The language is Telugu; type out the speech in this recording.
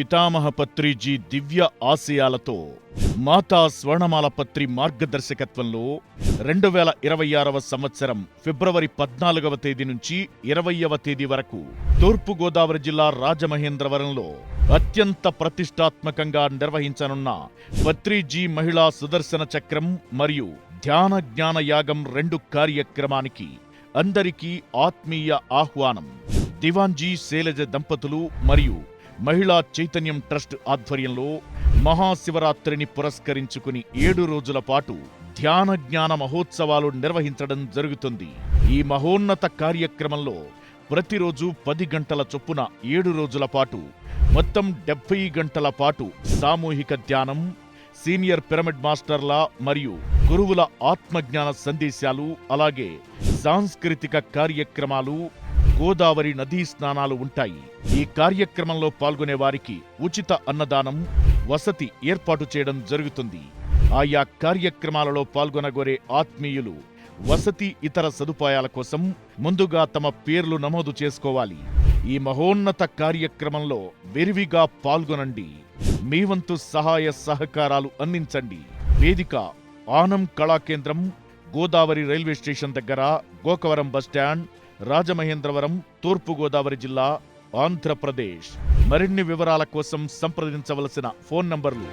పితామహ పత్రిజీ దివ్య ఆశయాలతో మాతా స్వర్ణమాల పత్రి మార్గదర్శకత్వంలో 2026వ సంవత్సరం ఫిబ్రవరి 14వ తేదీ నుంచి 20వ తేదీ వరకు తూర్పుగోదావరి జిల్లా రాజమహేంద్రవరంలో అత్యంత ప్రతిష్టాత్మకంగా నిర్వహించనున్న పత్రిజీ మహిళా సుదర్శన చక్రం మరియు ధ్యాన జ్ఞాన యాగం 2 కార్యక్రమానికి అందరికీ ఆత్మీయ ఆహ్వానం. దివాన్జీ శైలజ దంపతులు మరియు మహిళా చైతన్యం ట్రస్ట్ ఆధ్వర్యంలో మహాశివరాత్రిని పురస్కరించుకుని 7 రోజుల పాటు ధ్యాన జ్ఞాన మహోత్సవాలు నిర్వహించడం జరుగుతుంది. ఈ మహోన్నత కార్యక్రమంలో ప్రతిరోజు 10 గంటల చొప్పున 7 రోజుల పాటు మొత్తం 70 గంటల పాటు సామూహిక ధ్యానం, సీనియర్ పిరమిడ్ మాస్టర్ల మరియు గురువుల ఆత్మజ్ఞాన సందేశాలు, అలాగే సాంస్కృతిక కార్యక్రమాలు, గోదావరి నదీ స్నానాలు ఉంటాయి. ఈ కార్యక్రమంలో పాల్గొనే వారికి ఉచిత అన్నదానం, వసతి ఏర్పాటు చేయడం జరుగుతుంది. ఆయా కార్యక్రమాలలో పాల్గొనగోరే ఆత్మీయులు వసతి ఇతర సదుపాయాల కోసం ముందుగా తమ పేర్లు నమోదు చేసుకోవాలి. ఈ మహోన్నత కార్యక్రమంలో విరివిగా పాల్గొనండి. మీ వంతు సహాయ సహకారాలు అందించండి. వేదిక ఆనం కళాకేంద్రం, గోదావరి రైల్వే స్టేషన్ దగ్గర, గోకవరం బస్టాండ్, రాజమహేంద్రవరం, తూర్పుగోదావరి జిల్లా, ఆంధ్రప్రదేశ్. మరిన్ని వివరాల కోసం సంప్రదించవలసిన ఫోన్ నంబర్లు